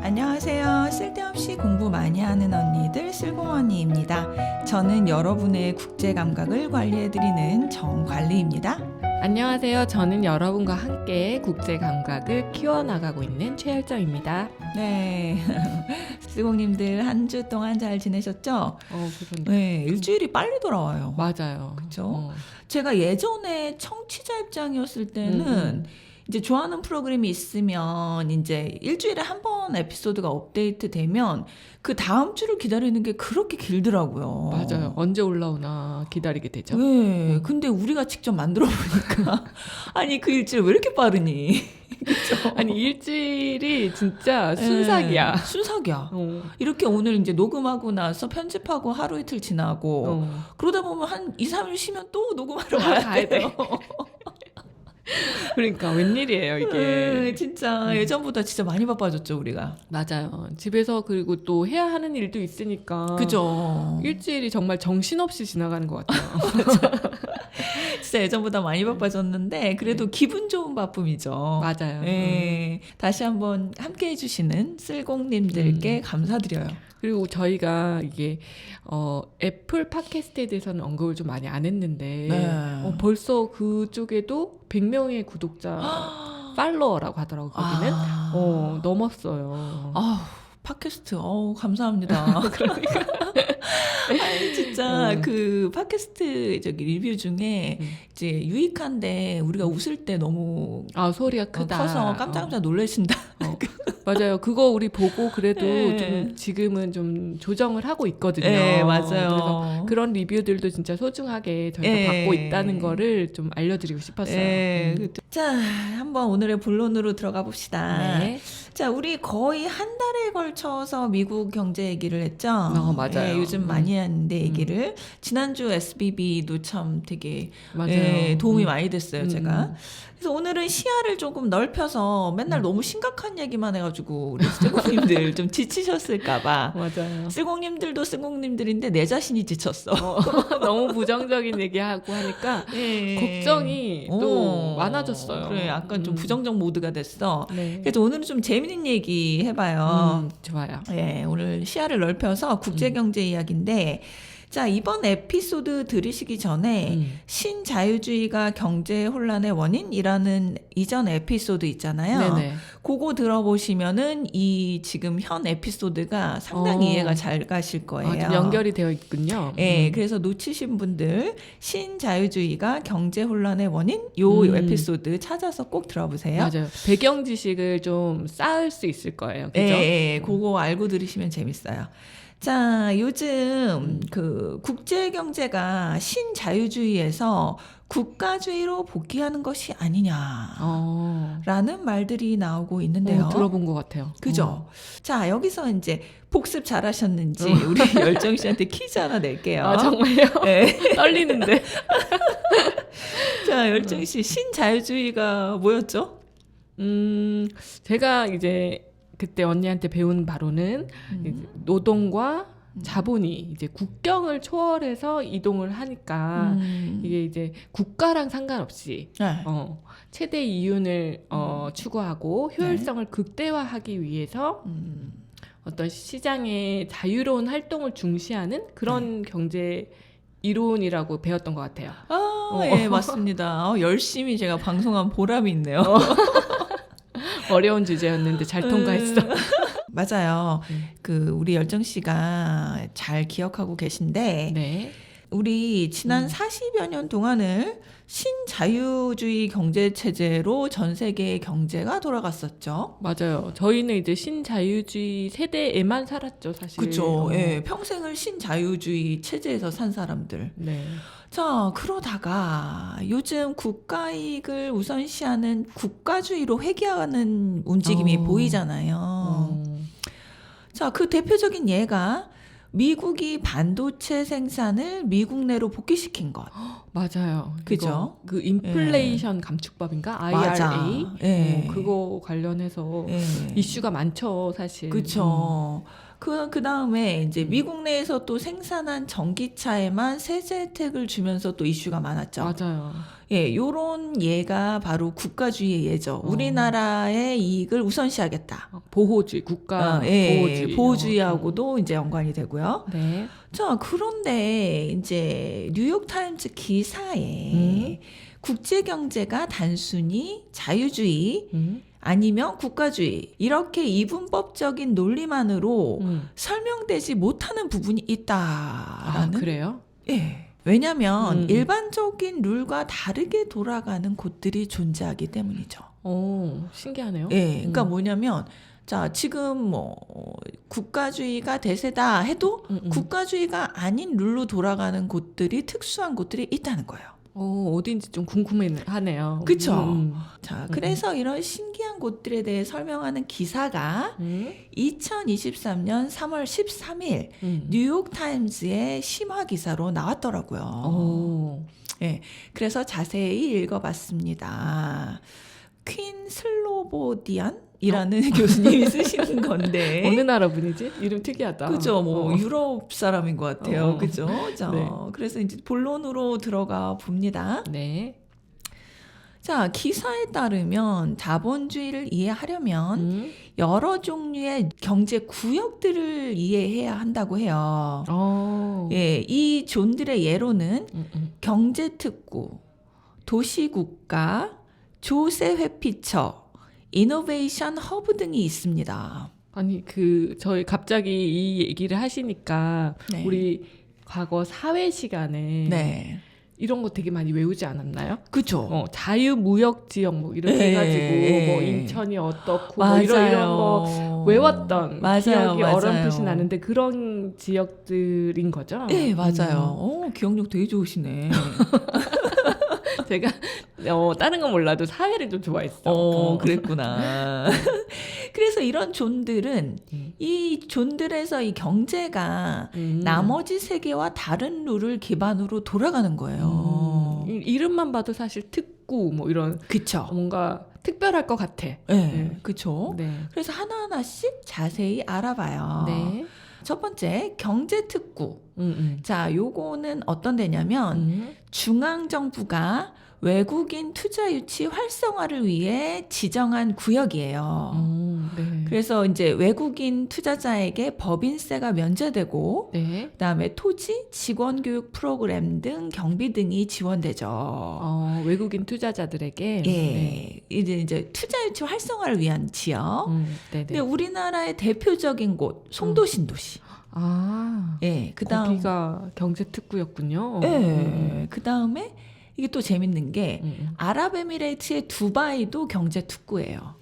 안녕하세요. 쓸데없이 공부 많이 하는 언니들 쓸공언니입니다. 저는 여러분의 국제 감각을 관리해드리는 정관리입니다. 안녕하세요. 저는 여러분과 함께 국제 감각을 키워나가고 있는 최열정입니다. 네, 쓸공님들 한 주 동안 잘 지내셨죠? 그런데 네, 일주일이 빨리 돌아와요. 맞아요. 그쵸? 제가 예전에 청취자 입장이었을 때는 이제 좋아하는 프로그램이 있으면 이제 일주일에 한 번 에피소드가 업데이트 되면 그 다음 주를 기다리는 게 그렇게 길더라고요. 맞아요. 언제 올라오나 기다리게 되죠. 네, 근데 우리가 직접 만들어 보니까 아니 그 일주일 왜 이렇게 빠르니? 그쵸? 아니 일주일이 진짜 순삭이야. 네, 순삭이야. 이렇게 오늘 이제 녹음하고 나서 편집하고 하루 이틀 지나고 그러다 보면 한 2, 3일 쉬면 또 녹음하러 가야 돼요. 그러니까 웬일이에요 이게. 진짜 예전보다 진짜 많이 바빠졌죠 우리가. 맞아요. 집에서 그리고 또 해야 하는 일도 있으니까. 그죠. 일주일이 정말 정신없이 지나가는 것 같아요. 진짜 예전보다 많이 바빠졌는데 그래도 기분 좋은 바쁨이죠. 맞아요. 네, 다시 한번 함께 해주시는 쓸공님들께 감사드려요. 그리고 저희가 이게 애플 팟캐스트에 대해서는 언급을 좀 많이 안 했는데 벌써 그쪽에도 100명의 구독자 팔로워라고 하더라고요. 거기는 넘었어요. 팟캐스트 감사합니다. 그러니까 아니 진짜 그 팟캐스트 저기 리뷰 중에 이제 유익한데 우리가 웃을 때 너무 소리가 크다. 커서 깜짝깜짝 놀라신다. 맞아요. 그거 우리 보고 그래도 좀 지금은 좀 조정을 하고 있거든요. 네, 맞아요. 그래서 그런 리뷰들도 진짜 소중하게 저희가 받고 있다는 거를 좀 알려드리고 싶었어요. 자, 한번 오늘의 본론으로 들어가 봅시다. 네. 자, 우리 거의 한 달에 걸쳐서 미국 경제 얘기를 했죠. 맞아요. 요즘 많이 하는데 얘기를. 지난주 SBB도 참 되게 맞아요. 도움이 많이 됐어요, 제가. 그래서 오늘은 시야를 조금 넓혀서 맨날 너무 심각한 얘기만 해가지고 우리 쓸공님들 좀 지치셨을까봐. 맞아요. 쓸공님들도 쓸공님들인데 내 자신이 지쳤어. 너무 부정적인 얘기하고 하니까 걱정이 또 많아졌어요. 그래, 약간 좀 부정적 모드가 됐어. 네. 그래서 오늘은 좀 재밌는 얘기 해봐요. 좋아요. 네, 오늘 시야를 넓혀서 국제경제 이야기인데 자, 이번 에피소드 들으시기 전에 신자유주의가 경제 혼란의 원인이라는 이전 에피소드 있잖아요. 네네. 그거 들어보시면은 이 지금 현 에피소드가 상당히 이해가 잘 가실 거예요. 좀 연결이 되어 있군요. 네, 그래서 놓치신 분들 신자유주의가 경제 혼란의 원인 요 에피소드 찾아서 꼭 들어보세요. 맞아요. 배경 지식을 좀 쌓을 수 있을 거예요. 그죠? 네, 그거 알고 들으시면 재밌어요. 자, 요즘 그 국제 경제가 신자유주의에서 국가주의로 복귀하는 것이 아니냐라는 말들이 나오고 있는데요. 들어본 것 같아요. 그죠? 자, 여기서 이제 복습 잘하셨는지 우리 열정 씨한테 퀴즈 하나 낼게요. 정말요? 네. 떨리는데. 자, 열정 씨 신자유주의가 뭐였죠? 제가 이제 그때 언니한테 배운 바로는 이제 노동과 자본이 이제 국경을 초월해서 이동을 하니까 이게 이제 국가랑 상관없이 최대 이윤을 추구하고 효율성을 극대화하기 위해서 어떤 시장의 자유로운 활동을 중시하는 그런 경제 이론이라고 배웠던 것 같아요. 예, 맞습니다. 열심히 제가 방송한 보람이 있네요. 어려운 주제였는데 잘 통과했어. 맞아요. 그 우리 열정 씨가 잘 기억하고 계신데 네. 우리 지난 40여 년 동안을 신자유주의 경제 체제로 전 세계의 경제가 돌아갔었죠. 맞아요. 저희는 이제 신자유주의 세대에만 살았죠, 사실. 그렇죠. 예, 평생을 신자유주의 체제에서 산 사람들. 네. 자, 그러다가 요즘 국가이익을 우선시하는 국가주의로 회귀하는 움직임이 보이잖아요. 자, 그 대표적인 예가 미국이 반도체 생산을 미국 내로 복귀시킨 것. 맞아요. 그죠? 그 인플레이션 감축법인가? IRA? 맞아. 예. 그거 관련해서 이슈가 많죠, 사실. 그렇죠. 그 다음에 이제 음. 미국 내에서 또 생산한 전기차에만 세제 혜택을 주면서 또 이슈가 많았죠. 맞아요. 예, 요런 예가 바로 국가주의의 예죠. 우리나라의 이익을 우선시하겠다. 보호주의, 국가 예, 보호주의. 보호주의하고도 이제 연관이 되고요. 네. 자, 그런데 이제 뉴욕타임즈 기사에 국제 경제가 단순히 자유주의 아니면 국가주의 이렇게 이분법적인 논리만으로 설명되지 못하는 부분이 아, 있다라는. 그래요? 예. 왜냐하면 일반적인 룰과 다르게 돌아가는 곳들이 존재하기 때문이죠. 신기하네요. 예. 그러니까 뭐냐면 자, 지금 뭐 국가주의가 대세다 해도 국가주의가 아닌 룰로 돌아가는 곳들이 특수한 곳들이 있다는 거예요. 어딘지 좀 궁금하네요. 그쵸? 자, 그래서 이런 신기한 곳들에 대해 설명하는 기사가 2023년 3월 13일 뉴욕타임즈의 심화 기사로 나왔더라고요. 예, 그래서 자세히 읽어봤습니다. 퀸 슬로보디안이라는 교수님이 쓰시는 건데 어느 나라 분이지? 이름 특이하다. 그죠? 뭐 유럽 사람인 것 같아요. 그죠? 자, 네. 그래서 이제 본론으로 들어가 봅니다. 네. 자, 기사에 따르면 자본주의를 이해하려면 여러 종류의 경제 구역들을 이해해야 한다고 해요. 예, 이 존들의 예로는 경제특구, 도시국가, 조세회피처, 이노베이션 허브 등이 있습니다. 아니 저희 갑자기 이 얘기를 하시니까 네. 우리 과거 사회 시간에 네. 이런 거 되게 많이 외우지 않았나요? 그죠? 자유무역지역 뭐 이렇게 네. 해가지고 뭐 인천이 어떻고 뭐 맞아요. 이런 거 외웠던 맞아요, 기억이 맞아요. 어렴풋이 나는데 그런 지역들인 거죠? 네, 맞아요. 기억력 되게 좋으시네. 제가 다른 건 몰라도 사회를 좀 좋아했어. 그랬구나. 그래서 이런 존들은 이 존들에서 이 경제가 나머지 세계와 다른 룰을 기반으로 돌아가는 거예요. 이름만 봐도 사실 특구 뭐 이런 그쵸? 뭔가 특별할 것 같아. 네, 그쵸? 네. 그래서 하나하나씩 자세히 알아봐요. 네. 첫 번째, 경제특구. 자, 요거는 어떤 데냐면 중앙정부가 외국인 투자 유치 활성화를 위해 지정한 구역이에요. 네. 그래서 이제 외국인 투자자에게 법인세가 면제되고 네. 그다음에 토지, 직원 교육 프로그램 등 경비 등이 지원되죠. 외국인 투자자들에게. 예, 네. 이제 투자 유치 활성화를 위한 지역. 네네. 근데 우리나라의 대표적인 곳 송도 신도시. 예, 그다음 거기가 경제특구였군요. 예, 그다음에 이게 또 재밌는 게 아랍에미레이트의 두바이도 경제특구예요.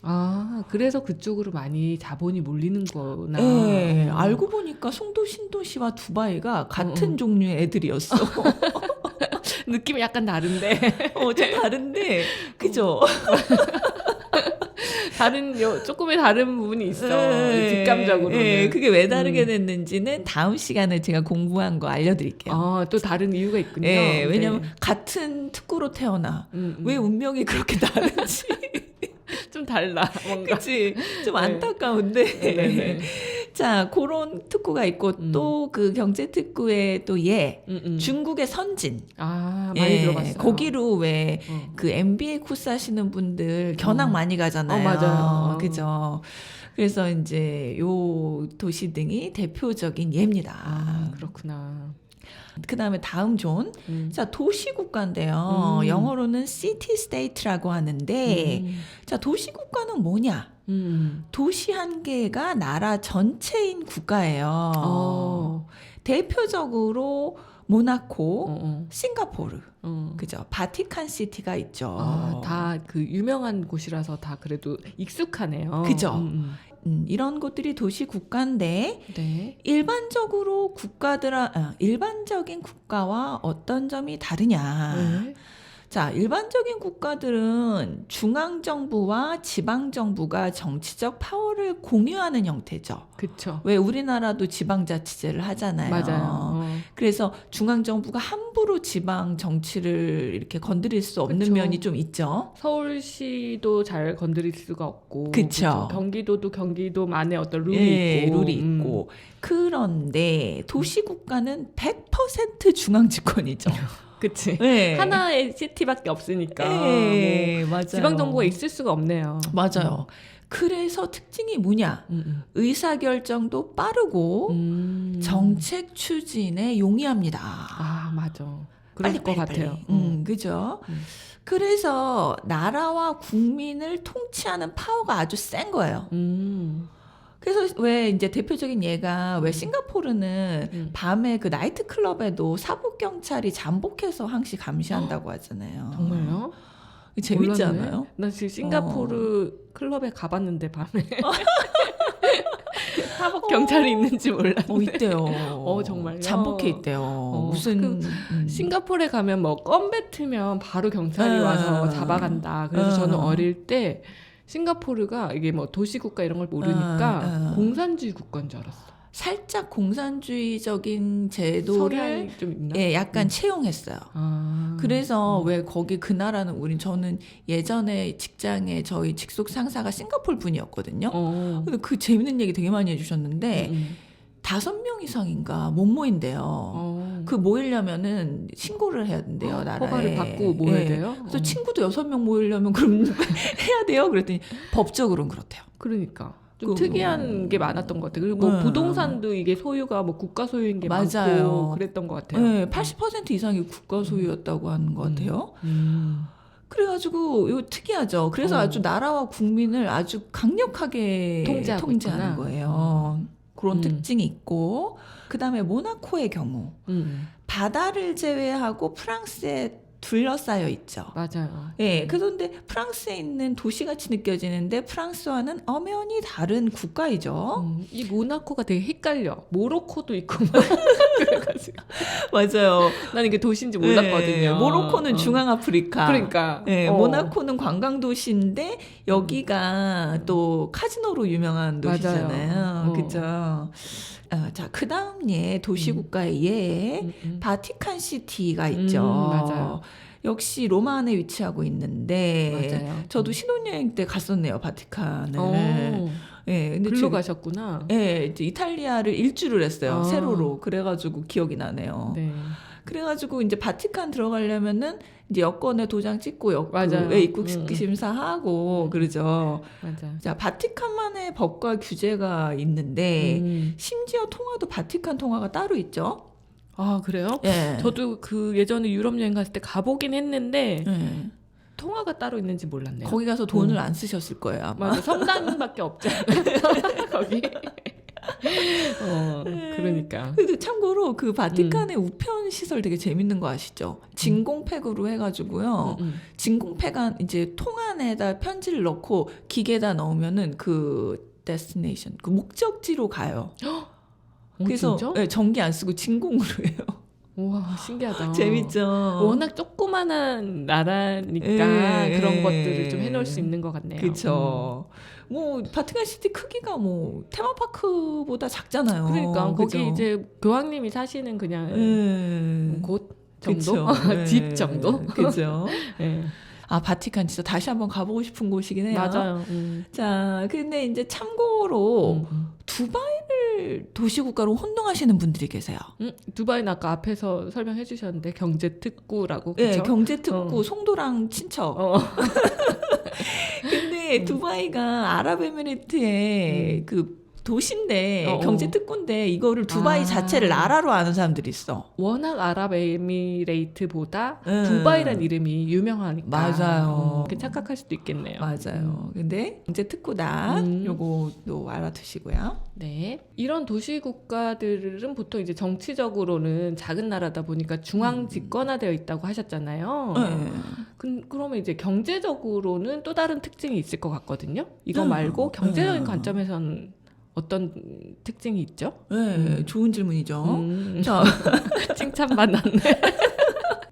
그래서 그쪽으로 많이 자본이 몰리는 거나. 예, 알고 보니까 송도 신도시와 두바이가 같은 종류의 애들이었어. 느낌이 약간 다른데. 좀 다른데, 그죠? 조금의 다른 부분이 있어. 직감적으로는. 예, 그게 왜 다르게 됐는지는 다음 시간에 제가 공부한 거 알려드릴게요. 또 다른 이유가 있군요. 예, 왜냐면 네. 같은 특구로 태어나. 왜 운명이 그렇게 다른지. 좀 달라, 뭔가. 그치? 좀 안타까운데. 네네. 자, 그런 특구가 있고 또 그 경제특구의 또 중국의 선진. 많이 들어봤어요. 거기로 왜 그 MBA 코스 하시는 분들 견학 많이 가잖아요. 맞아요. 그죠? 그래서 이제 요 도시 등이 대표적인 예입니다. 그렇구나. 그 다음에 다음 존. 자, 도시국가인데요. 영어로는 city state라고 하는데, 자, 도시국가는 뭐냐? 도시 한 개가 나라 전체인 국가예요. 대표적으로 모나코, 싱가포르, 그죠? 바티칸 시티가 있죠. 다 그 유명한 곳이라서 다 그래도 익숙하네요. 그죠? 이런 곳들이 도시 국가인데 네. 일반적인 국가와 어떤 점이 다르냐? 네. 자, 일반적인 국가들은 중앙정부와 지방정부가 정치적 파워를 공유하는 형태죠. 그쵸. 왜 우리나라도 지방자치제를 하잖아요. 맞아요. 그래서 중앙정부가 함부로 지방 정치를 이렇게 건드릴 수 없는 그쵸. 면이 좀 있죠. 서울시도 잘 건드릴 수가 없고, 그쵸. 경기도도 경기도만의 어떤 룰이 예, 있고, 룰이 있고. 그런데 도시국가는 100% 중앙집권이죠. 그치. 네. 하나의 시티밖에 없으니까 네, 맞아요. 지방 정부가 있을 수가 없네요. 맞아요. 그래서 특징이 뭐냐? 의사결정도 빠르고 정책 추진에 용이합니다. 아, 맞아. 그럴 것 같아요. 그죠? 그래서 나라와 국민을 통치하는 파워가 아주 센 거예요. 그래서 왜 이제 대표적인 예가 왜 싱가포르는 밤에 그 나이트 클럽에도 사복 경찰이 잠복해서 항시 감시한다고 하잖아요. 정말요? 재밌지 몰랐네. 않아요? 나 지금 싱가포르 클럽에 가봤는데 밤에 사복 경찰이 있는지 몰랐는데. 있대요. 정말요? 잠복해 있대요. 무슨 싱가포르에 가면 뭐 껌 뱉으면 바로 경찰이 와서 잡아간다. 그래서 저는 어릴 때 싱가포르가 이게 뭐 도시국가 이런 걸 모르니까 공산주의 국가인 줄 알았어. 살짝 공산주의적인 제도를 성향이 좀 있나? 예, 약간 채용했어요. 그래서 왜 거기 그 나라는 저는 예전에 직장에 저희 직속 상사가 싱가포르 분이었거든요. 근데 그 재밌는 얘기 되게 많이 해주셨는데 5명 이상인가 못 모인대요. 그 모이려면은 신고를 해야 된대요, 나라에. 허가를 받고 모여야 예. 돼요? 그래서 친구도 6명 모이려면 그럼 해야 돼요? 그랬더니 법적으로는 그렇대요. 그러니까. 좀 특이한 게 많았던 것 같아요. 그리고 뭐 부동산도 이게 소유가 뭐 국가 소유인 게 맞아요. 많고 그랬던 것 같아요. 네, 80% 이상이 국가 소유였다고 하는 것 같아요. 그래가지고 이거 특이하죠. 그래서 아주 나라와 국민을 아주 강력하게 통제하는 거예요. 그런 특징이 있고, 그 다음에 모나코의 경우 바다를 제외하고 프랑스에 둘러싸여 있죠. 맞아요. 예, 그런데 프랑스에 있는 도시같이 느껴지는데 프랑스와는 엄연히 다른 국가이죠. 이 모나코가 되게 헷갈려. 모로코도 있고 그래가지고 맞아요. 난 이게 도시인지 몰랐거든요. 예, 모로코는 중앙 아프리카. 그러니까. 예, 모나코는 관광 도시인데 여기가 또 카지노로 유명한 도시잖아요. 그죠? 자, 그 다음 예 도시국가의 예 바티칸 시티가 있죠. 맞아요. 역시 로마 안에 위치하고 있는데 맞아요. 저도 신혼여행 때 갔었네요, 바티칸을. 예, 근데 글로 지금 가셨구나. 예, 이제 이탈리아를 일주를 했어요. 세로로. 그래가지고 기억이 나네요. 네. 그래가지고 이제 바티칸 들어가려면은 이제 여권에 도장 찍고 맞아요. 입국 심사하고 그러죠. 맞아요. 자, 바티칸만의 법과 규제가 있는데 심지어 통화도 바티칸 통화가 따로 있죠. 아, 그래요? 예. 저도 그 예전에 유럽 여행 갔을 때 가보긴 했는데 예. 통화가 따로 있는지 몰랐네요. 거기 가서 돈을 안 쓰셨을 거예요, 아마. 맞아, 성당밖에 없잖아요. 거기. 그러니까. 근데 참고로 그 바티칸의 우편 시설 되게 진공팩으로 거 아시죠? 진공팩으로 해가지고요. 진공팩 이제 통 안에다 편지를 넣고 기계에다 넣으면은 그 데스티네이션, 그 목적지로 가요. 그래서 진짜? 네, 전기 안 쓰고 진공으로 해요. 우와, 신기하다. 재밌죠. 워낙 조그만한 나라니까 그런 것들을 좀 해놓을 수 있는 것 같네요. 그렇죠. 뭐 바티칸 시티 크기가 뭐 테마파크보다 작잖아요. 그러니까 그죠? 거기 이제 교황님이 사시는 그냥 곳 정도? 집 정도? 그죠? 네. 아, 바티칸 진짜 다시 한번 가보고 싶은 곳이긴 해요. 맞아요. 자, 근데 이제 참고로 두바이를 도시국가로 혼동하시는 분들이 계세요. 두바이는 아까 앞에서 설명해 주셨는데 경제특구라고. 그쵸? 네, 경제특구 송도랑 친척. 근데 두바이가 아랍에미리트의 그 도시인데 경제특구인데 이거를 두바이 자체를 나라로 아는 사람들이 있어. 워낙 아랍에미레이트보다 두바이란 이름이 유명하니까. 맞아요. 이렇게 착각할 수도 있겠네요. 맞아요. 근데 경제특구다. 요거도 알아두시고요. 네. 이런 도시 국가들은 보통 이제 정치적으로는 작은 나라다 보니까 중앙 집권화되어 있다고 하셨잖아요. 그러면 이제 경제적으로는 또 다른 특징이 있을 것 같거든요. 이거 말고 경제적인 관점에서는 어떤 특징이 있죠? 네, 좋은 질문이죠. 자, 칭찬받았네.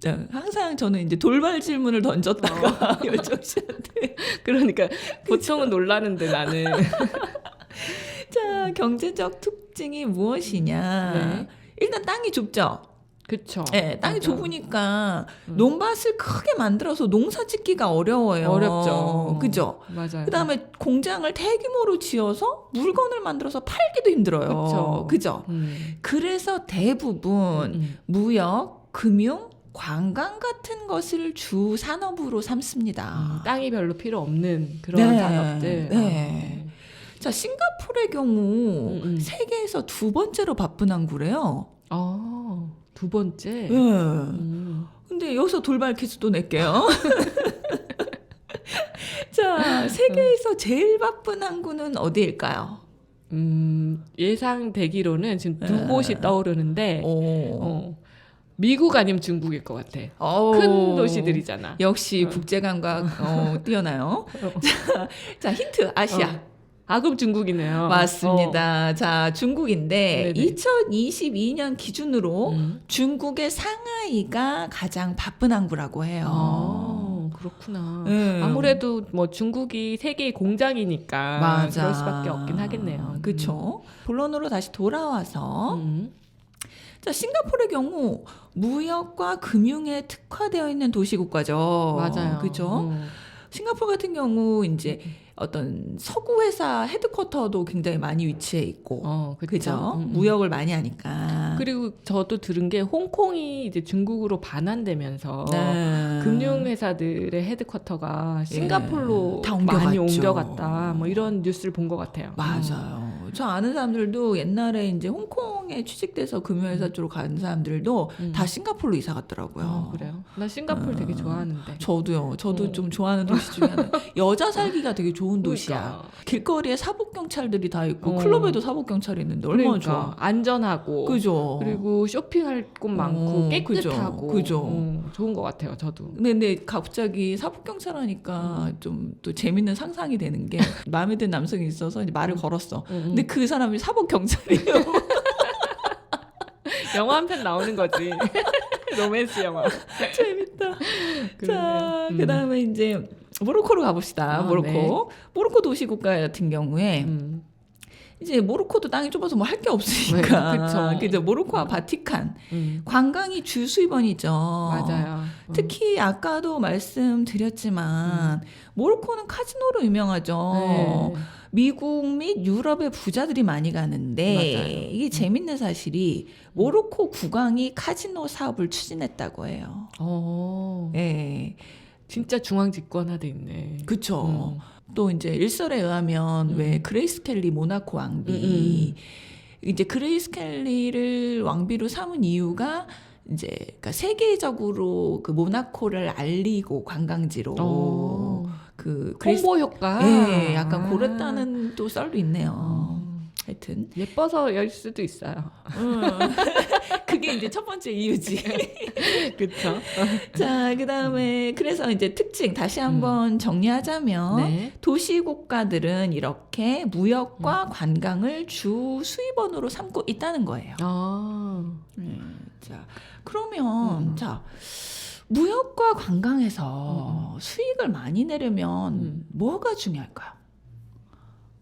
자, 항상 저는 이제 돌발 질문을 던졌다가 열정 씨한테 그러니까 보통은 놀라는데 나는 자, 경제적 특징이 무엇이냐? 네. 일단 땅이 좁죠. 그쵸. 네, 땅이 맞아. 좁으니까 논밭을 크게 만들어서 농사 짓기가 어려워요. 어렵죠. 그죠? 맞아요. 그다음에 공장을 대규모로 지어서 물건을 만들어서 팔기도 힘들어요. 그죠? 그래서 대부분 무역, 금융, 관광 같은 것을 주 산업으로 삼습니다. 땅이 별로 필요 없는 그런 네, 산업들. 네. 자, 싱가포르의 경우 세계에서 두 번째로 바쁜 항구래요. 두 번째. 네. 근데 여기서 돌발 퀴즈 또 낼게요. 자, 세계에서 제일 바쁜 항구는 어디일까요? 예상되기로는 지금 두 곳이 떠오르는데 미국 아니면 중국일 것 같아. 큰 도시들이잖아. 역시 국제감각 뛰어나요. 자, 힌트 아시아. 그럼 중국이네요. 맞습니다. 자, 중국인데 네네. 2022년 기준으로 중국의 상하이가 가장 바쁜 항구라고 해요. 그렇구나. 네. 아무래도 뭐 중국이 세계의 공장이니까 맞아. 그럴 수밖에 없긴 하겠네요. 그렇죠. 본론으로 다시 돌아와서 자, 싱가포르의 경우 무역과 금융에 특화되어 있는 도시국가죠. 맞아요. 그죠? 싱가포르 같은 경우 이제 어떤 서구 회사 헤드쿼터도 굉장히 많이 위치해 있고, 그죠? 무역을 많이 하니까. 그리고 저도 들은 게 홍콩이 이제 중국으로 반환되면서 네. 금융회사들의 헤드쿼터가 싱가포르로 다 많이 옮겨갔죠. 옮겨갔다. 뭐 이런 뉴스를 본 것 같아요. 맞아요. 저 아는 사람들도 옛날에 이제 홍콩에 취직돼서 금융회사 쪽으로 간 사람들도 다 싱가포르로 이사 갔더라고요. 그래요? 나 싱가포르 되게 좋아하는데. 저도요. 저도 좀 좋아하는 도시 중에 하나. 여자 살기가 되게 좋은 도시야. 그러니까. 길거리에 사복 경찰들이 다 있고 클럽에도 사복 경찰이 있는데 얼마나 좋아. 안전하고. 그죠. 그리고 쇼핑할 곳 많고 깨끗하고. 그죠. 좋은 것 같아요. 저도. 근데 갑자기 사복 경찰 하니까 좀 또 재밌는 상상이 되는 게 마음에 드는 남성이 있어서 이제 말을 걸었어. 근데 그 사람이 사복 경찰이에요. 영화 한 편 나오는 거지. 로맨스 영화. 재밌다. 자, 그러네요. 그다음에 이제 모로코로 가봅시다. 모로코. 네. 모로코 도시국가 같은 경우에 이제 모로코도 땅이 좁아서 뭐 할 게 없으니까. 네, 그쵸. 그죠. 모로코와 바티칸. 관광이 주 수입원이죠. 맞아요. 특히 아까도 말씀드렸지만 모로코는 카지노로 유명하죠. 네. 미국 및 유럽의 부자들이 많이 가는데 맞아요. 이게 재밌는 사실이 모로코 국왕이 카지노 사업을 추진했다고 해요. 예. 진짜 중앙 집권화돼 있네. 그쵸. 또 이제 일설에 의하면 왜 그레이스 켈리 모나코 왕비 이제 그레이스 켈리를 왕비로 삼은 이유가 이제 그러니까 세계적으로 그 모나코를 알리고 관광지로 그 홍보 효과. 예, 약간 그랬다는 또 썰도 있네요. 하여튼 예뻐서일 수도 있어요. 그게 이제 첫 번째 이유지. 그렇죠. 자, 그다음에 그래서 이제 특징 다시 한번 정리하자면 네. 도시국가들은 이렇게 무역과 관광을 주 수입원으로 삼고 있다는 거예요. 자, 그러면 자 무역과 관광에서 수익을 많이 내려면 뭐가 중요할까요?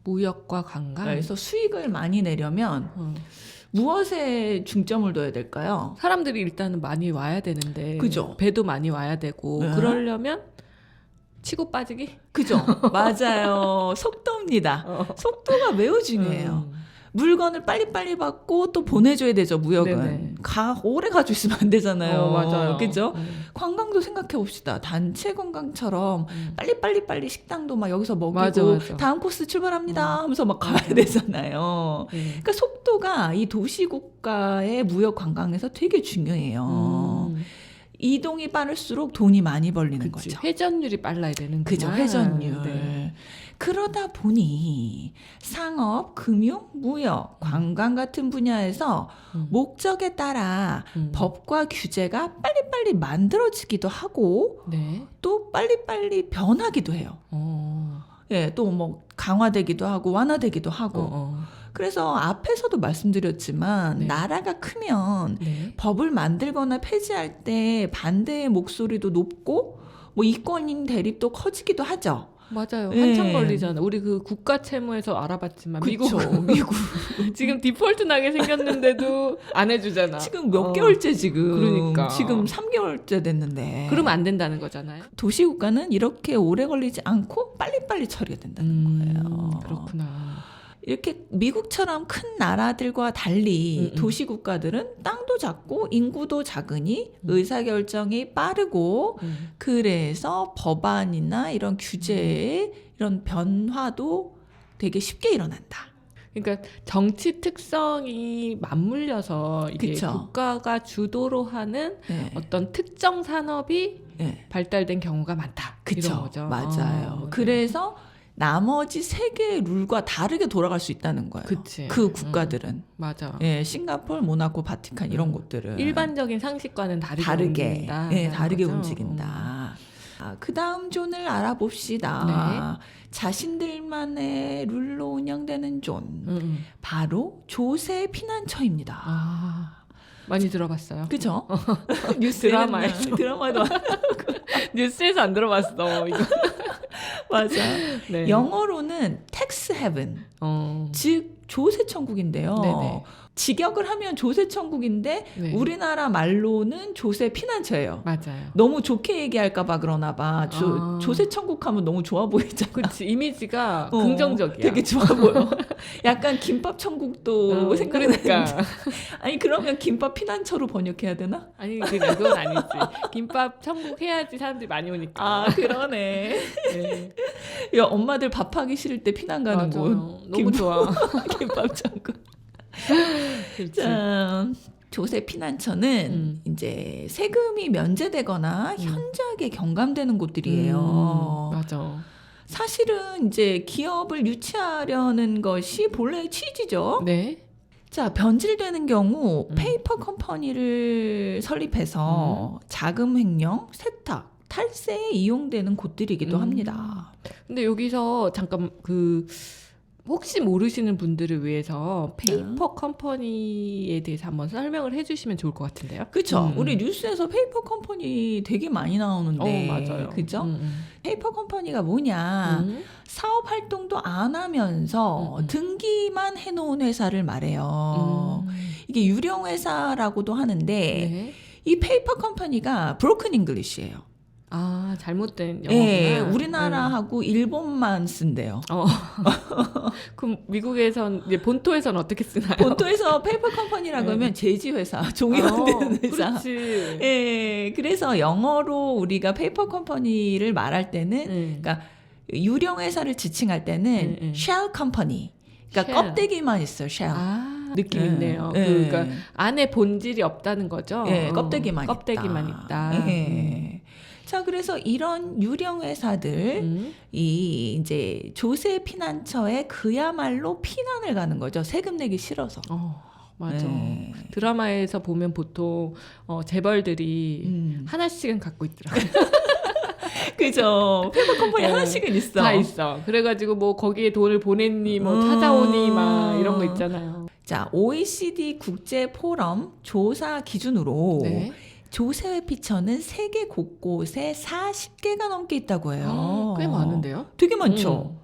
무역과 관광. 그래서 수익을 많이 내려면 무엇에 중점을 둬야 될까요? 사람들이 일단은 많이 와야 되는데, 그죠. 배도 많이 와야 되고, 네. 그러려면 치고 빠지기? 그죠? 맞아요. 속도입니다. 속도가 매우 중요해요. 물건을 빨리빨리 받고 또 보내줘야 되죠, 무역은. 네네. 오래 가지고 있으면 안 되잖아요. 맞아요. 그죠? 관광도 생각해 봅시다. 단체 관광처럼 빨리 식당도 막 여기서 먹이고 맞아. 다음 코스 출발합니다 하면서 막 가야 되잖아요. 그러니까 속도가 이 도시국가의 무역 관광에서 되게 중요해요. 이동이 빠를수록 돈이 많이 벌리는 그치. 거죠. 회전율이 빨라야 되는 거죠. 그죠, 회전율. 네. 그러다 보니 상업, 금융, 무역, 관광 같은 분야에서 목적에 따라 법과 규제가 빨리빨리 만들어지기도 하고 네. 또 빨리빨리 변하기도 해요. 예, 또 뭐 강화되기도 하고 완화되기도 하고. 그래서 앞에서도 말씀드렸지만 네. 나라가 크면 네. 법을 만들거나 폐지할 때 반대의 목소리도 높고 뭐 이권인 대립도 커지기도 하죠. 맞아요. 네. 한참 걸리잖아. 우리 그 국가 채무에서 알아봤지만 그쵸, 미국 지금 디폴트 나게 생겼는데도 안 해주잖아. 지금 몇 개월째 지금. 그러니까. 지금 3개월째 됐는데. 그러면 안 된다는 거잖아요. 도시국가는 이렇게 오래 걸리지 않고 빨리빨리 처리가 된다는 거예요. 그렇구나. 이렇게 미국처럼 큰 나라들과 달리 도시국가들은 땅도 작고 인구도 작으니 의사결정이 빠르고 그래서 법안이나 이런 규제의 이런 변화도 되게 쉽게 일어난다. 그러니까 정치 특성이 맞물려서 이게 그쵸. 국가가 주도로 하는 네. 어떤 특정 산업이 네. 발달된 경우가 많다. 이런 그쵸. 거죠. 맞아요. 그래서 나머지 세계의 룰과 다르게 돌아갈 수 있다는 거예요. 그치. 그 국가들은. 맞아. 예, 싱가포르, 모나코, 바티칸 이런 곳들은 일반적인 상식과는 다르게 움직인다. 예, 다르게 거죠? 움직인다. 그 다음 존을 알아봅시다. 자신들만의 룰로 운영되는 존. 바로 조세 피난처입니다. 아, 많이 들어봤어요. 그죠? 드라마에서. 드라마도 뉴스에서 안 들어봤어. 이거. 맞아. 네. 영어로는 tax heaven, 즉 조세 천국인데요. 네네. 직역을 하면 조세 천국인데 네. 우리나라 말로는 조세 피난처예요. 맞아요. 너무 좋게 얘기할까봐 그러나 봐. 조세 천국 하면 너무 좋아 보이잖아. 그렇지. 이미지가 긍정적이야. 되게 좋아 보여. 약간 김밥 천국도 생각나는데. 그러니까. 아니 그러면 김밥 피난처로 번역해야 되나? 아니 그건 아니지. 김밥 천국 해야지 사람들이 많이 오니까. 아 그러네. 네. 야, 엄마들 밥하기 싫을 때 피난 가는 곳. 너무 좋아. 김밥 천국. 그렇지. 자, 조세 피난처는 이제 세금이 면제되거나 현저하게 경감되는 곳들이에요. 맞아. 사실은 이제 기업을 유치하려는 것이 본래의 취지죠. 네. 자, 변질되는 경우 페이퍼 컴퍼니를 설립해서 자금 횡령, 세탁, 탈세에 이용되는 곳들이기도 합니다. 근데 여기서 잠깐 혹시 모르시는 분들을 위해서 페이퍼 컴퍼니에 대해서 한번 설명을 해주시면 좋을 것 같은데요. 그렇죠. 우리 뉴스에서 페이퍼 컴퍼니 되게 많이 나오는데, 맞아요. 그죠? 페이퍼 컴퍼니가 뭐냐? 사업 활동도 안 하면서 등기만 해놓은 회사를 말해요. 이게 유령 회사라고도 하는데 네. 이 페이퍼 컴퍼니가 브로큰 잉글리시예요. 아, 잘못된 영어구나. 예, 우리나라하고 일본만 쓴대요. 그럼 미국에선 이제 본토에선 어떻게 쓰나요? 본토에서 페이퍼 컴퍼니라고 하면 제지 회사, 종이 만드는 회사. 그렇지. 예, 그래서 영어로 우리가 페이퍼 컴퍼니를 말할 때는, 그러니까 유령 회사를 지칭할 때는 shell company. 그러니까 shell. 껍데기만 있어요, shell. 아, 느낌 있네요. 예. 그러니까 안에 본질이 없다는 거죠. 예, 껍데기만 있다. 예. 자, 그래서 이런 유령 회사들, 이 이제 조세 피난처에 그야말로 피난을 가는 거죠. 세금 내기 싫어서. 맞아. 드라마에서 보면 보통 재벌들이 하나씩은 갖고 있더라고요. 그죠. 페이퍼 컴퍼니 하나씩은 있어. 다 있어. 그래가지고 뭐 거기에 돈을 보냈니, 뭐 찾아오니, 막 이런 거 있잖아요. 자, OECD 국제 포럼 조사 기준으로 조세 회피처는 세계 곳곳에 40개가 넘게 있다고 해요. 꽤 많은데요? 되게 많죠.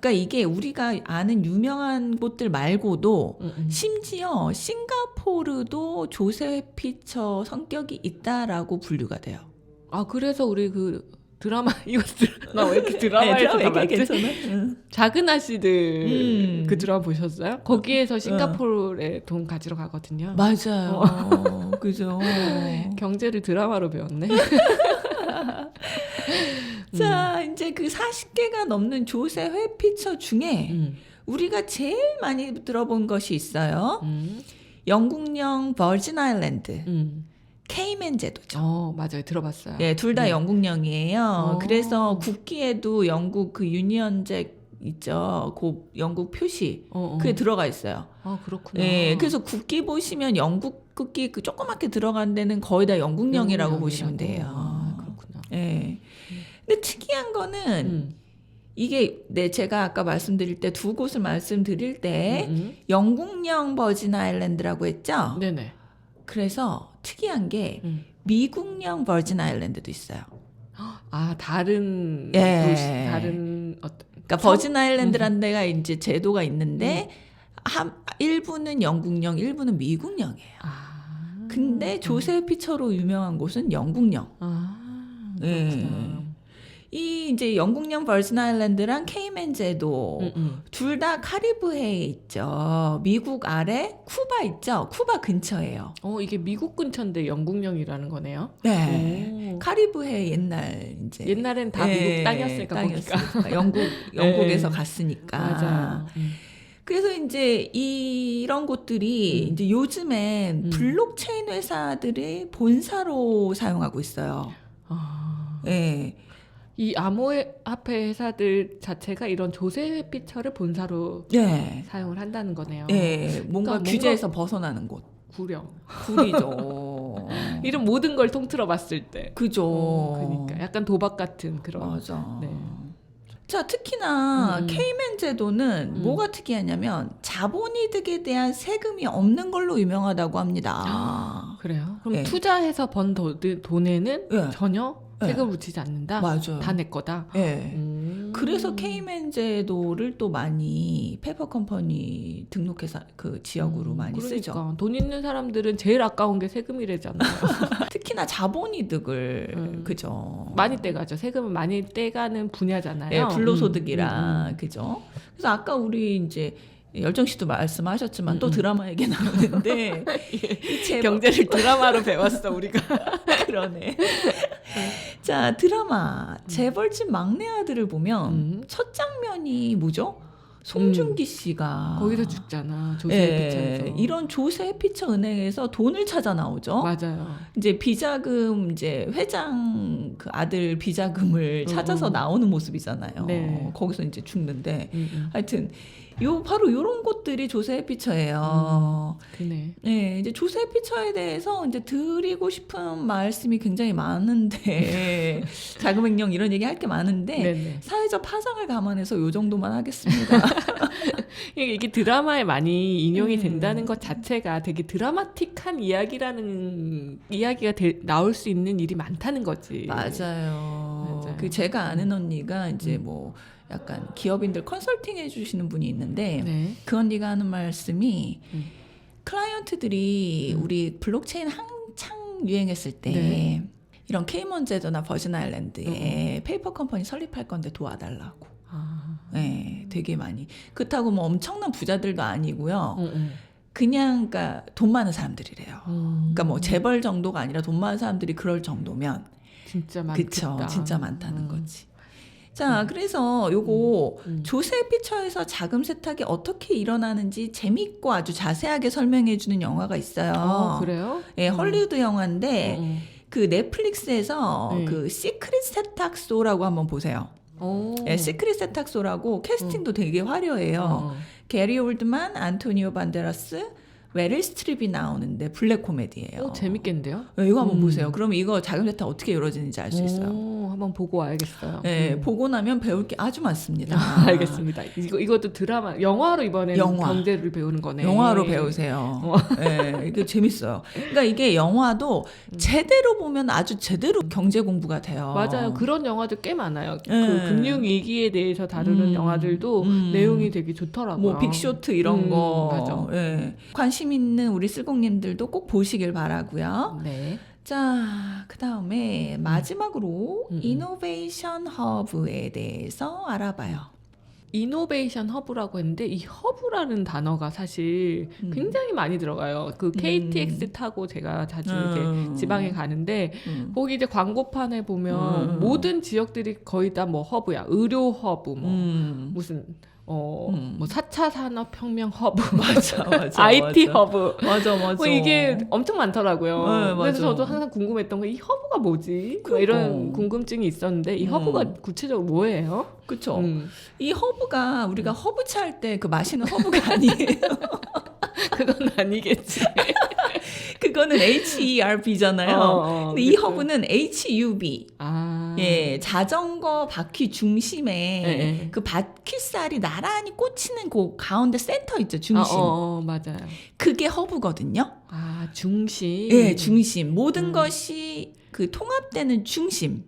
그러니까 이게 우리가 아는 유명한 곳들 말고도 심지어 싱가포르도 조세 회피처 성격이 있다라고 분류가 돼요. 아, 그래서 우리 드라마 나 왜 이렇게 드라마에서 다 봤지? 괜찮아. 작은 아씨들 그 드라마 보셨어요? 거기에서 싱가포르에 돈 가지러 가거든요. 맞아요. 그죠. 경제를 드라마로 배웠네. 자, 이제 그 40개가 넘는 조세 회피처 중에 우리가 제일 많이 들어본 것이 있어요. 영국령 버진 아일랜드. 케이맨 제도죠. 맞아요. 들어봤어요. 예, 둘 다 영국령이에요. 그래서 국기에도 영국 그 유니언잭 있죠. 그 영국 표시. 그게 들어가 있어요. 아, 그렇구나. 예, 그래서 국기 보시면 영국 국기 그 조그맣게 들어간 데는 거의 다 영국령이라고 보시면 돼요. 아, 그렇구나. 예. 근데 특이한 거는 이게 제가 아까 말씀드릴 때 두 곳을 말씀드릴 때 영국령 버진 아일랜드라고 했죠. 네네. 그래서 특이한 게 미국령 버진 아일랜드도 있어요. 아, 다른 예. 도시, 다른 어떤 그러니까 버진 아일랜드라는 데가 이제 제도가 있는데 일부는 영국령, 일부는 미국령이에요. 아. 근데 조세 피처로 유명한 곳은 영국령. 아. 예. 그렇구나. 이 이제 영국령 버진 아일랜드랑 케이맨 제도 둘 다 카리브해에 있죠. 미국 아래 쿠바 있죠. 쿠바 근처예요. 이게 미국 근처인데 영국령이라는 거네요. 네. 오. 카리브해 옛날 이제 옛날엔 다 미국 땅이었으니까 거기가. 영국에서 네. 갔으니까. 맞아요. 그래서 이제 이런 곳들이 이제 요즘엔 블록체인 회사들의 본사로 사용하고 있어요. 아. 예. 이 암호화폐 회사들 자체가 이런 조세 피처를 본사로 예. 사용을 한다는 거네요. 예. 뭔가 그러니까 규제에서 벗어나는 곳. 구려. 굴이죠. 이런 모든 걸 통틀어 봤을 때. 그죠. 그러니까 약간 도박 같은 그런. 맞아. 네. 자, 특히나 케이맨 제도는 뭐가 특이하냐면 자본이득에 대한 세금이 없는 걸로 유명하다고 합니다. 그래요? 그럼 예. 투자해서 번 돈에는 예. 전혀 예. 세금을 붙이지 않는다? 맞아요. 다 내 거다? 예. 그래서 케이맨 제도를 또 많이 페이퍼 컴퍼니 등록해서 그 지역으로 많이 그러니까. 쓰죠. 돈 있는 사람들은 제일 아까운 게 세금이래잖아요. 특히나 자본이득을 그죠. 많이 떼가죠. 세금을 많이 떼가는 분야잖아요. 예, 불로소득이라 그죠. 그래서 아까 우리 이제 열정 씨도 말씀하셨지만 또 드라마 얘기 나오는데 경제를 드라마로 배웠어 우리가. 그러네. 자, 드라마 재벌집 막내 아들을 보면 첫 장면이 뭐죠? 송중기 씨가 거기서 죽잖아. 조세 피처에서. 이런 조세 피처 은행에서 돈을 찾아 나오죠. 맞아요. 이제 비자금 이제 회장 그 아들 비자금을 찾아서 나오는 모습이잖아요. 네. 거기서 이제 죽는데 하여튼 바로 요런 것들이 조세 피처예요. 그네. 네, 이제 조세 피처에 대해서 이제 드리고 싶은 말씀이 굉장히 많은데 자금횡령 이런 얘기 할 게 많은데 네네. 사회적 파장을 감안해서 요 정도만 하겠습니다. 이게 드라마에 많이 인용이 된다는 것 자체가 되게 드라마틱한 이야기가 나올 수 있는 일이 많다는 거지. 맞아요. 그 제가 아는 언니가 이제 뭐 약간 기업인들 컨설팅 해주시는 분이 있는데 네. 그 언니가 하는 말씀이 클라이언트들이 우리 블록체인 한창 유행했을 때 네. 이런 케이먼 제도나 버진 아일랜드에 페이퍼 컴퍼니 설립할 건데 도와달라고. 네, 되게 많이. 그렇다고 뭐 엄청난 부자들도 아니고요. 그냥 그러니까 돈 많은 사람들이래요. 그러니까 뭐 재벌 정도가 아니라 돈 많은 사람들이 그럴 정도면 진짜 많겠다. 그쵸, 진짜 많다는 거지. 자, 그래서 요거 조세 피처에서 자금 세탁이 어떻게 일어나는지 재밌고 아주 자세하게 설명해주는 영화가 있어요. 그래요? 예, 헐리우드 영화인데 그 넷플릭스에서 네. 그 시크릿 세탁소라고 한번 보세요. 예, 시크릿 세탁소라고 캐스팅도 되게 화려해요. 게리 올드만, 안토니오 반데라스, 메릴 스트립이 나오는데 블랙 코미디예요. 재밌겠는데요? 네, 이거 한번 보세요. 그러면 이거 자금 세탁 어떻게 이루어지는지 알 수 있어요. 한번 보고 와야겠어요. 네, 보고 나면 배울 게 아주 많습니다. 알겠습니다. 이것도 드라마, 영화로 이번에는 경제를 배우는 거네. 영화로 배우세요. 네, 이게 재밌어요. 그러니까 이게 영화도 제대로 보면 아주 제대로 경제 공부가 돼요. 맞아요. 그런 영화도 꽤 많아요. 그 금융 위기에 대해서 다루는 영화들도 내용이 되게 좋더라고요. 뭐 빅쇼트 이런 거. 맞아. 네. 관심 있는 우리 쓸공님들도 꼭 보시길 바라고요. 네. 자, 그 다음에 마지막으로 이노베이션 허브에 대해서 알아봐요. 이노베이션 허브라고 했는데 이 허브라는 단어가 사실 굉장히 많이 들어가요. 그 KTX 타고 제가 자주 이제 지방에 가는데 거기 이제 광고판에 보면 모든 지역들이 거의 다 뭐 허브야. 의료 허브 뭐 무슨 뭐 4차 산업혁명 허브 맞아. IT 허브 맞아. 뭐 이게 엄청 많더라고요. 네, 그래서 맞아. 저도 항상 궁금했던 거 이 허브가 뭐지? 뭐 그러니까. 이런 궁금증이 있었는데 이 허브가 구체적으로 뭐예요? 그렇죠. 이 허브가 우리가 허브차 할 때 그 마시는 허브가 아니에요. 그건 아니겠지. 그거는 HERB잖아요. 근데 이 그쵸. 허브는 HUB. 아. 예, 자전거 바퀴 중심에 네. 그 바퀴살이 나란히 꽂히는 그 가운데 센터 있죠, 중심. 맞아요. 그게 허브거든요. 아, 중심. 예, 중심. 모든 것이 그 통합되는 중심.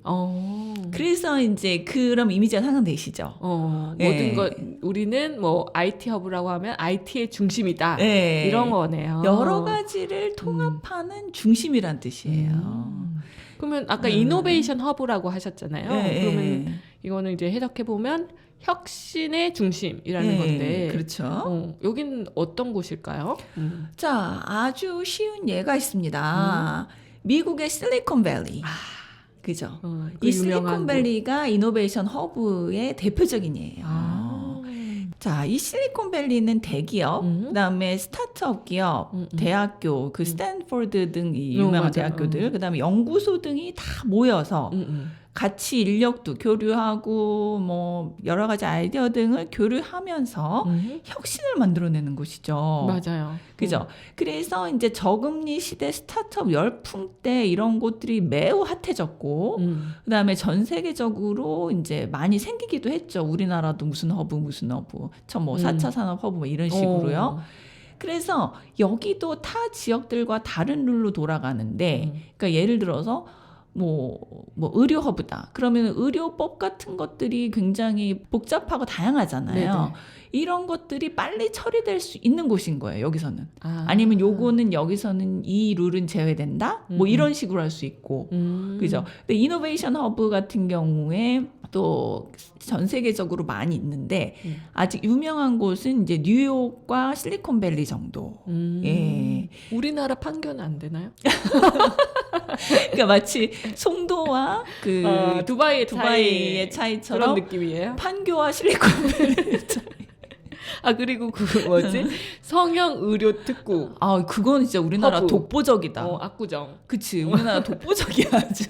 그래서 이제 그런 이미지가 상상되시죠. 모든 예. 것 우리는 뭐 IT 허브라고 하면 IT의 중심이다. 예. 이런 거네요. 여러 가지를 통합하는 중심이란 뜻이에요. 그러면 아까 이노베이션 허브라고 하셨잖아요. 예, 그러면 이거는 이제 해석해 보면 혁신의 중심이라는 예, 건데. 그렇죠. 여기는 어떤 곳일까요? 자, 아주 쉬운 예가 있습니다. 미국의 실리콘밸리. 그죠? 그 이 유명한 실리콘밸리가 이노베이션 허브의 대표적인 예예요. 자, 이 실리콘밸리는 대기업, 그다음에 스타트업 기업, 대학교, 그 스탠포드 등 이 유명한 맞아. 대학교들, 그다음에 연구소 등이 다 모여서 같이 인력도 교류하고 뭐 여러 가지 아이디어 등을 교류하면서 혁신을 만들어내는 곳이죠. 맞아요. 그죠? 그래서 이제 저금리 시대 스타트업 열풍 때 이런 곳들이 매우 핫해졌고, 그다음에 전 세계적으로 이제 많이 생기기도 했죠. 우리나라도 무슨 허브, 뭐 4차 산업 허브 뭐 이런 식으로요. 그래서 여기도 타 지역들과 다른 룰로 돌아가는데, 그러니까 예를 들어서 뭐 의료 허브다. 그러면 의료법 같은 것들이 굉장히 복잡하고 다양하잖아요. 네네. 이런 것들이 빨리 처리될 수 있는 곳인 거예요. 여기서는. 아니면 요거는 여기서는 이 룰은 제외된다. 뭐 이런 식으로 할 수 있고. 그죠? 근데 이노베이션 허브 같은 경우에 또 전 세계적으로 많이 있는데 아직 유명한 곳은 이제 뉴욕과 실리콘밸리 정도. 예. 우리나라 판교는 안 되나요? 그러니까 마치 송도와 그 두바이의 차이처럼 그런 느낌이에요. 판교와 실리콘밸리 차이. 그리고 그 뭐지? 성형 의료 특구. 그건 진짜 우리나라 허브. 독보적이다. 압구정. 그치, 우리나라 독보적이야 아주.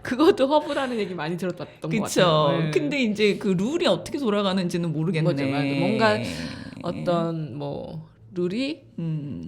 그것도 허브라는 얘기 많이 들었던 것 그쵸. 같아요. 네. 근데 이제 그 룰이 어떻게 돌아가는지는 모르겠네. 맞아. 뭔가 어떤 뭐 룰이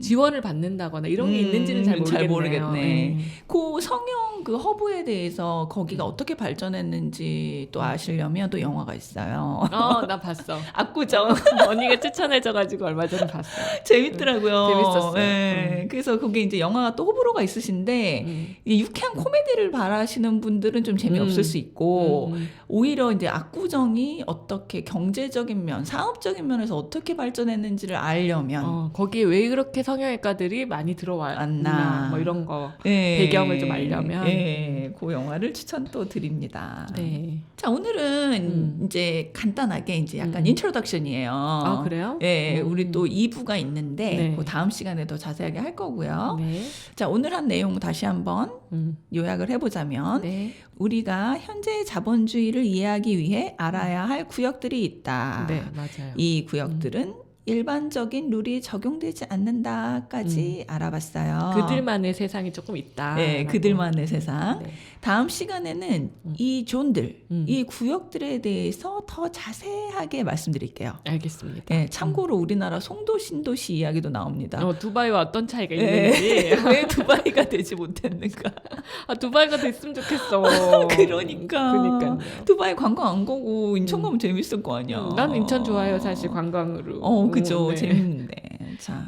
지원을 받는다거나 이런 게 있는지는 잘 모르겠네. 그 성형 그 허브에 대해서 거기가 어떻게 발전했는지 또 아시려면 또 영화가 있어요. 나 봤어. 압구정. 언니가 추천해줘가지고 얼마 전에 봤어. 재밌더라고요. 재밌었어요. 네. 그래서 그게 이제 영화가 또 호불호가 있으신데 이 유쾌한 코미디를 바라시는 분들은 좀 재미없을 수 있고 오히려 이제 압구정이 어떻게 경제적인 면, 산업적인 면에서 어떻게 발전했는지를 알려면 거기에 왜 그렇게 성형외과들이 많이 들어왔나 뭐 이런 거 배경을 좀 알려면 그 영화를 추천 또 드립니다. 네. 자, 오늘은 이제 간단하게 이제 약간 인트로덕션이에요. 그래요? 우리 또 2부가 있는데 네. 그 다음 시간에 더 자세하게 할 거고요. 네. 자, 오늘 한 내용 다시 한번 요약을 해보자면 네. 우리가 현재 자본주의를 이해하기 위해 알아야 할 구역들이 있다. 네, 맞아요. 이 구역들은 일반적인 룰이 적용되지 않는다까지 알아봤어요. 그들만의 세상이 조금 있다. 네, 그들만의 세상. 네. 다음 시간에는 이 존들, 이 구역들에 대해서 더 자세하게 말씀드릴게요. 알겠습니다. 네, 참고로 우리나라 송도 신도시 이야기도 나옵니다. 두바이와 어떤 차이가 있는지. 왜 두바이가 되지 못했는가? 두바이가 됐으면 좋겠어. 그러니까요. 두바이 관광 안 가고 인천 가면 재밌을 거 아니야. 난 인천 좋아요, 사실 관광으로. 그죠. 네. 재밌는데. 자,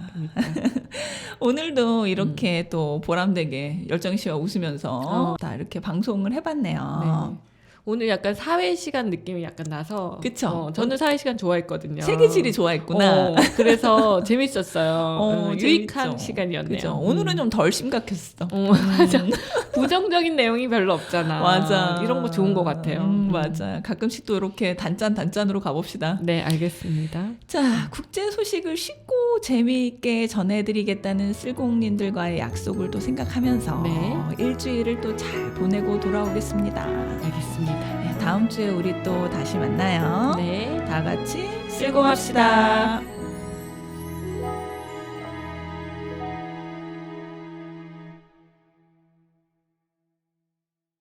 오늘도 이렇게 또 보람되게 열정 씨와 웃으면서 다 이렇게 방송을 해봤네요. 네. 오늘 약간 사회 시간 느낌이 약간 나서. 그쵸. 저는 사회 시간 좋아했거든요. 세계지리 좋아했구나. 그래서 재밌었어요. 유익한 재밌죠. 시간이었네요. 그죠. 오늘은 좀 덜 심각했어. 맞아. 부정적인 내용이 별로 없잖아. 맞아. 이런 거 좋은 것 같아요. 맞아. 가끔씩 또 이렇게 단짠으로 가봅시다. 네, 알겠습니다. 자, 국제 소식을 쉽고 재미있게 전해드리겠다는 쓸공님들과의 약속을 또 생각하면서 일주일을 또 잘 보내고 돌아오겠습니다. 알겠습니다. 네, 다음 주에 우리 또 다시 만나요. 네. 다 같이 쓸공합시다.